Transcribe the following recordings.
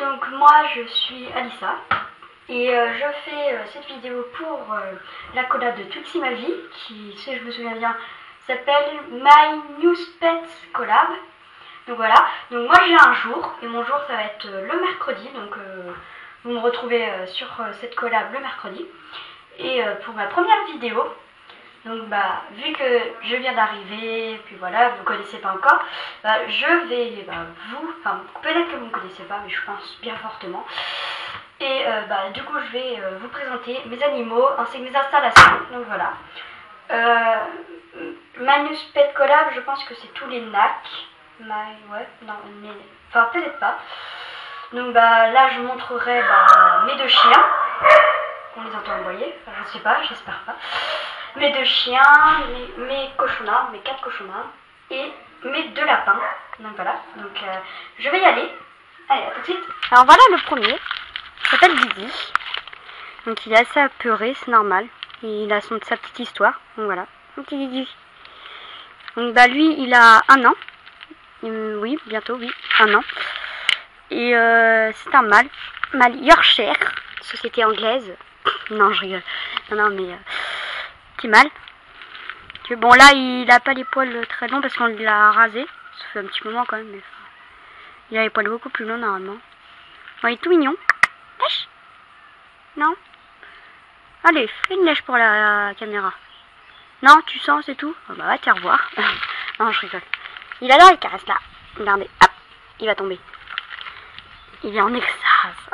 donc moi je suis Alissa et je fais cette vidéo pour la collab de Twixy Ma Vie qui, si je me souviens bien, s'appelle My News Pets Collab. Donc voilà, donc moi j'ai un jour et mon jour ça va être le mercredi, donc vous me retrouvez sur cette collab le mercredi. Et pour ma première vidéo, donc vu que je viens d'arriver, puis voilà, vous ne connaissez pas encore, je vais peut-être que vous ne connaissez pas, mais je pense bien fortement. Et du coup je vais vous présenter mes animaux ainsi que mes installations. Donc voilà. Manus Pet Collab, je pense que c'est tous les NAC. Enfin peut-être pas. Donc là je montrerai mes deux chiens. On les entend aboyer, enfin, je ne sais pas, j'espère pas. Mes deux chiens, mes cochonnins, mes 4 cochonnins et mes 2 lapins. Donc voilà, donc je vais y aller. Allez, à tout de suite. Alors voilà le premier, il s'appelle Didi. Donc il est assez apeuré, c'est normal. Il a sa petite histoire, donc voilà. Donc Didi. Donc lui il a 1 an. Oui, bientôt, oui, 1 an. Et c'est un mâle Yorkshire, société anglaise. Non, je rigole. Non, mais petit mâle. Bon, là, il a pas les poils très longs parce qu'on l'a rasé. Ça fait un petit moment quand même, mais il a les poils beaucoup plus longs normalement. Bon, il est tout mignon. Lèche. Non. Allez, fais une lèche pour la caméra. Non, tu sens, c'est tout. Oh, va te revoir. Non, je rigole. Il adore les caresses là. Regardez, hop, il va tomber. Il est en extase.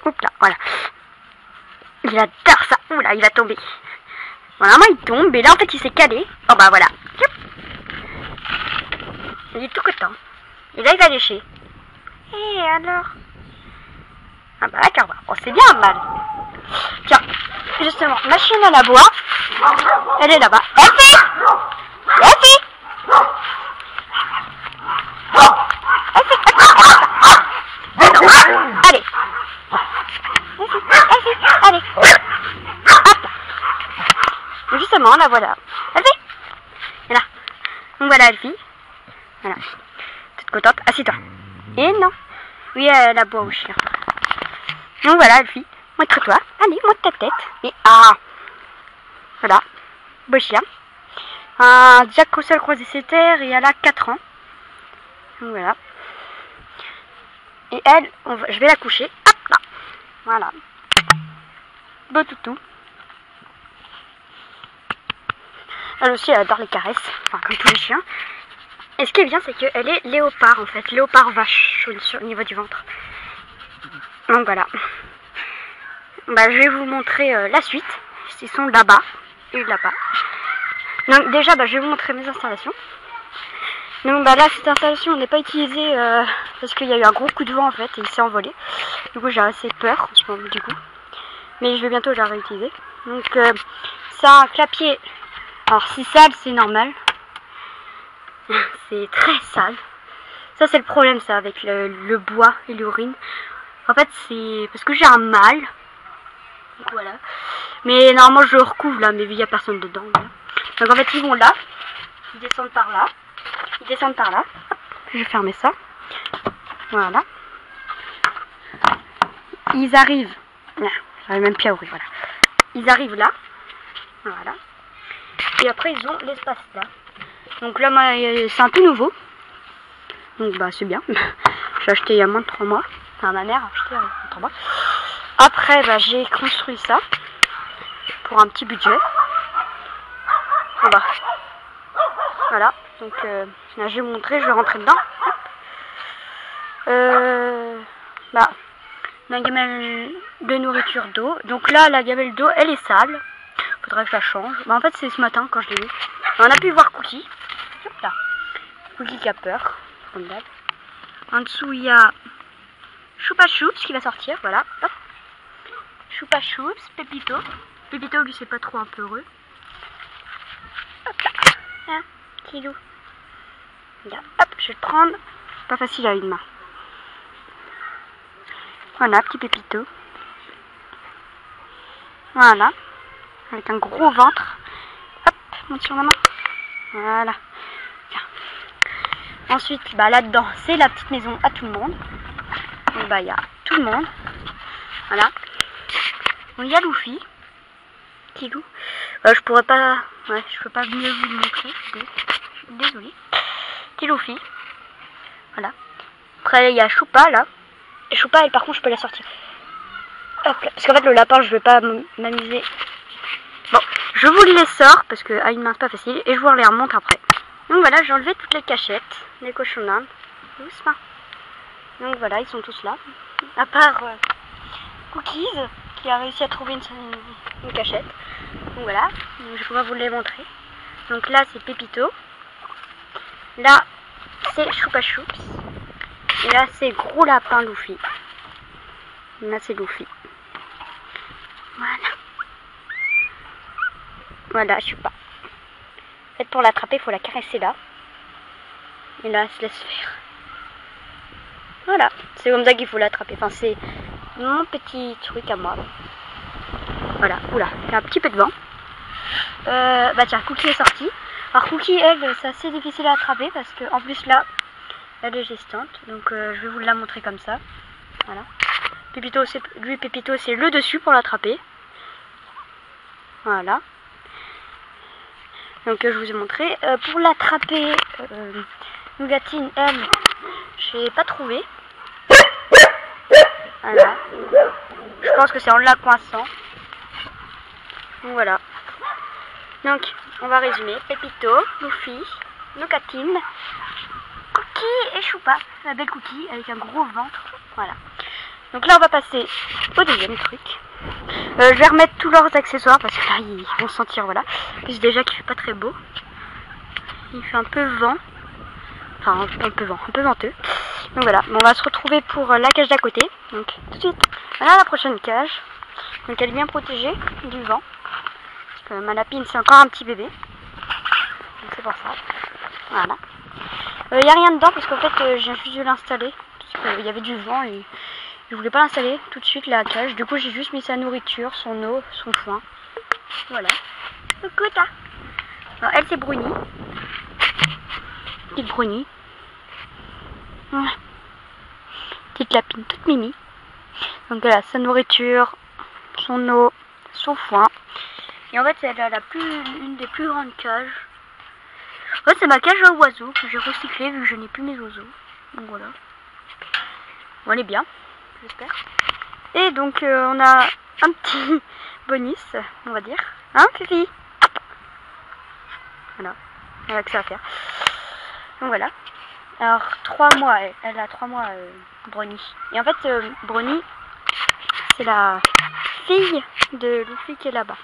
Oups là, voilà. Il adore ça. Oula, il va tomber. Voilà, il tombe. Et là, en fait, il s'est calé. Oh voilà. Il est tout content. Et là, il va lécher. Et alors? Ah d'accord. Oh, c'est bien, mal. Tiens, justement, ma chienne, elle aboie. Elle est là-bas. Effie! Allez. Allez. Hop là. Justement, la voilà. Elfie. Voilà. Donc voilà, Elfie. Voilà. Toute contente. Assis-toi. Et non. Oui, elle aboie au chien. Donc voilà, Elfie. Montre-toi. Allez, montre ta tête. Et voilà. Beau chien. Un Jack Russell croisé ses terres et elle a 4 ans. Donc voilà. Et elle, je vais la coucher. Hop là. Voilà. Beau toutou. Elle aussi, elle adore les caresses. Enfin, comme tous les chiens. Et ce qui est bien, c'est qu'elle est léopard en fait. Léopard vache au niveau du ventre. Donc voilà. Je vais vous montrer la suite. Ils sont là-bas. Et là-bas. Donc déjà, je vais vous montrer mes installations. Donc là, cette installation, on n'est pas utilisée parce qu'il y a eu un gros coup de vent en fait et il s'est envolé. Du coup, j'ai assez peur en ce moment du coup. Mais je vais bientôt la réutiliser. Donc c'est un clapier. Alors si sale, c'est normal. C'est très sale. Ça c'est le problème ça avec le bois et l'urine. En fait c'est parce que j'ai un mâle. Donc voilà. Mais normalement je le recouvre là, mais il n'y a personne dedans. Voilà. Donc en fait ils vont là. Ils descendent par là. Ils descendent par là. Hop, je vais fermer ça. Voilà. Ils arrivent. J'arrive même plus à ouvrir. Voilà. Ils arrivent là. Voilà. Et après ils ont l'espace là. Donc là c'est un tout nouveau. Donc c'est bien. J'ai acheté il y a moins de 3 mois. Enfin ma mère a acheté il y a moins de 3 mois. Après j'ai construit ça. Pour un petit budget. Voilà. Donc là je vais vous montrer. Je vais rentrer dedans. La gamelle de nourriture d'eau. Donc là la gamelle d'eau elle est sale. Faudrait que je la change. En fait c'est ce matin quand je l'ai mis. On a pu voir Cookie. Hop là. Cookie qui a peur. Comme d'hab. En dessous il y a Choupa Choups qui va sortir. Voilà. Hop. Choupa Choups. Pépito. Pépito lui c'est pas trop un peu heureux. Hop là. Hein, petit loup. Là. Hop, je vais le prendre. Pas facile à une main. Voilà, petit Pépito. Voilà. Avec un gros ventre. Hop, monte sur la main. Voilà. Tiens. Ensuite, bah, là-dedans, c'est la petite maison à tout le monde. Donc, bah, il y a tout le monde. Voilà. Donc, il y a Luffy. Petit loup. Je pourrais pas... Ouais, je peux pas mieux vous le montrer. Je suis désolée. Petit Luffy. Voilà. Après, il y a Choupa, là. Et Choupa, elle, par contre, je peux la sortir. Hop là. Parce qu'en fait, le lapin, je vais pas m'amuser. Bon, je vous les sors, parce que à une main, c'est pas facile. Et je vous les remonte après. Donc voilà, j'ai enlevé toutes les cachettes, les cochonnins, doucement. Donc voilà, ils sont tous là. À part Cookies, qui a réussi à trouver une cachette. Donc voilà, donc je pourrais vous les montrer. Donc là, c'est Pépito. Là, c'est Choupa Choups. Et là, c'est Gros Lapin Luffy. Là, c'est Luffy. Voilà. Voilà, Choupa. En fait, pour l'attraper, il faut la caresser là. Et là, elle se laisse faire. Voilà, c'est comme ça qu'il faut l'attraper. Enfin, c'est mon petit truc à moi. Voilà, oula, il y a un petit peu de vent. Bah tiens, Cookie est sortie. Alors Cookie, elle, c'est assez difficile à attraper parce que en plus là, elle est gestante. Donc je vais vous la montrer comme ça. Voilà. Pépito, Pépito, c'est le dessus pour l'attraper. Voilà. Donc je vous ai montré. Pour l'attraper, Nougatine, elle, j'ai pas trouvé. Voilà. Je pense que c'est en la coinçant. Donc voilà. Donc on va résumer. Pépito, Luffy, Nougatine, Cookie et Choupa. La belle Cookie avec un gros ventre. Voilà. Donc là on va passer au deuxième truc. Je vais remettre tous leurs accessoires parce que là ils vont sentir, voilà. En plus déjà qu'il fait pas très beau. Il fait un peu vent. Enfin un peu vent, un peu venteux. Donc voilà, on va se retrouver pour la cage d'à côté. Donc tout de suite, voilà la prochaine cage. Donc elle est bien protégée du vent. Parce que ma lapine c'est encore un petit bébé. Donc c'est pour ça. Voilà. Il n'y a rien dedans parce qu'en fait je viens juste de l'installer. Parce qu'il y avait du vent et je voulais pas l'installer tout de suite la cage. Du coup j'ai juste mis sa nourriture, son eau, son foin. Voilà. Écoute, hein. Alors, elle c'est Bruni. Petite Bruni. Voilà. Petite lapine toute mimi. Donc voilà, sa nourriture, son eau, son foin. Et en fait elle a une des plus grandes cages. En fait c'est ma cage à oiseaux que j'ai recyclée vu que je n'ai plus mes oiseaux. Donc voilà. Bon, elle est bien, j'espère. Et donc on a un petit bonus, on va dire. Hein Fifi? Voilà, on a que ça à faire. Donc voilà. Alors 3 mois, elle a 3 mois Brony. Et en fait Brony, c'est la fille de Luffy qui est là-bas.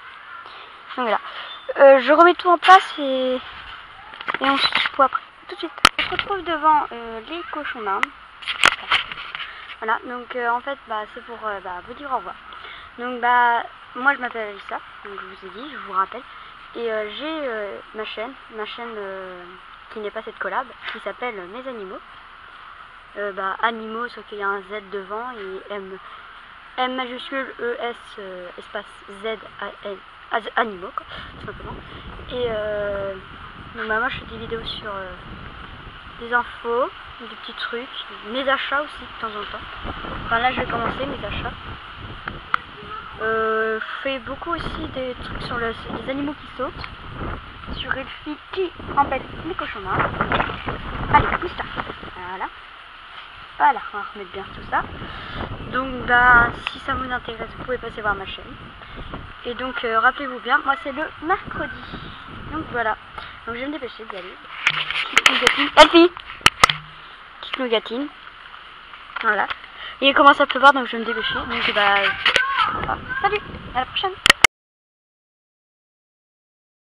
Donc voilà. Je remets tout en place et on se retrouve après. Tout de suite. On se retrouve devant les cochons d'Inde. Voilà, donc en fait bah, c'est pour vous dire au revoir. Donc bah moi je m'appelle Alissa, donc je vous ai dit, je vous rappelle. Et j'ai ma chaîne qui n'est pas cette collab, qui s'appelle Mes Animaux. Animaux, sauf qu'il y a un Z devant et M majuscule ES espace Z Animaux quoi, tout simplement. Et donc bah, moi je fais des vidéos sur des infos, des petits trucs, mes achats aussi de temps en temps. Enfin là je vais commencer mes achats. Je fais beaucoup aussi des trucs sur les animaux qui sautent, sur une fille qui embête les cochons d'Inde. Allez, pousse ça. Voilà. Voilà, on va remettre bien tout ça. Donc bah si ça vous intéresse, vous pouvez passer voir ma chaîne. Et donc rappelez-vous bien, moi c'est le mercredi. Donc voilà. Donc je vais me dépêcher d'y aller. Petite nougatine. Elfie! Petite nougatine. Voilà. Et il commence à pleuvoir donc je vais me dépêcher. Donc bah. Salut! À la prochaine!